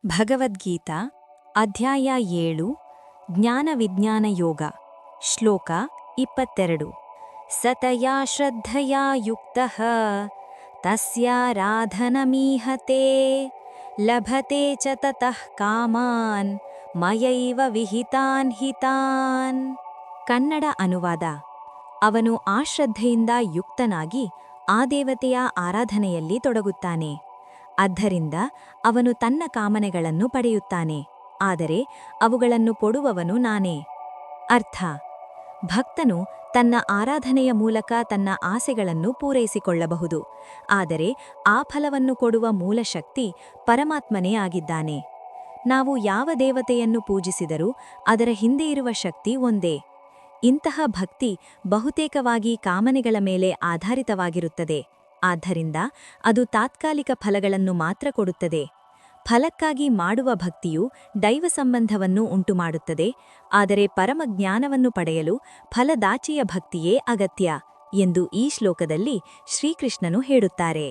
ಭಗವದ್ಗೀತಾ ಅಧ್ಯಾಯ 7 ಜ್ಞಾನ ವಿಜ್ಞಾನ ಯೋಗ ಶ್ಲೋಕ 22 ಸತಯಾ ಶ್ರದ್ಧಯಾ ಯುಕ್ತಃ ತಸ್ಯಾರಾಧನಮೀಹತೆ ಲಭತೆ ಚ ತತಃ ಕಾಮಾನ್ ಮಯೈವ ವಿಹಿತಾನ್ ಹಿತಾನ್. ಕನ್ನಡ ಅನುವಾದ: ಅವನು ಆ ಶ್ರದ್ಧೆಯಿಂದ ಯುಕ್ತನಾಗಿ ಆ ದೇವತೆಯ ಆರಾಧನೆಯಲ್ಲಿ ತೊಡಗುತ್ತಾನೆ. ಆದ್ದರಿಂದ ಅವನು ತನ್ನ ಕಾಮನೆಗಳನ್ನು ಪಡೆಯುತ್ತಾನೆ, ಆದರೆ ಅವುಗಳನ್ನು ಕೊಡುವವನು ನಾನೇ. ಅರ್ಥ: ಭಕ್ತನು ತನ್ನ ಆರಾಧನೆಯ ಮೂಲಕ ತನ್ನ ಆಸೆಗಳನ್ನು ಪೂರೈಸಿಕೊಳ್ಳಬಹುದು, ಆದರೆ ಆ ಫಲವನ್ನು ಕೊಡುವ ಮೂಲ ಶಕ್ತಿ ಪರಮಾತ್ಮನೇ ಆಗಿದ್ದಾನೆ. ನಾವು ಯಾವ ದೇವತೆಯನ್ನು ಪೂಜಿಸಿದರೂ ಅದರ ಹಿಂದೆ ಇರುವ ಶಕ್ತಿ ಒಂದೇ. ಇಂತಹ ಭಕ್ತಿ ಬಹುತೇಕವಾಗಿ ಕಾಮನೆಗಳ ಮೇಲೆ ಆಧಾರಿತವಾಗಿರುತ್ತದೆ. ಆದ್ದರಿಂದ ಅದು ತಾತ್ಕಾಲಿಕ ಫಲಗಳನ್ನು ಮಾತ್ರ ಕೊಡುತ್ತದೆ. ಫಲಕ್ಕಾಗಿ ಮಾಡುವ ಭಕ್ತಿಯು ದೈವ ಸಂಬಂಧವನ್ನು ಉಂಟುಮಾಡುತ್ತದೆ, ಆದರೆ ಪರಮಜ್ಞಾನವನ್ನು ಪಡೆಯಲು ಫಲದಾಚಿಯ ಭಕ್ತಿಯೇ ಅಗತ್ಯ ಎಂದು ಈ ಶ್ಲೋಕದಲ್ಲಿ ಶ್ರೀಕೃಷ್ಣನು ಹೇಳುತ್ತಾರೆ.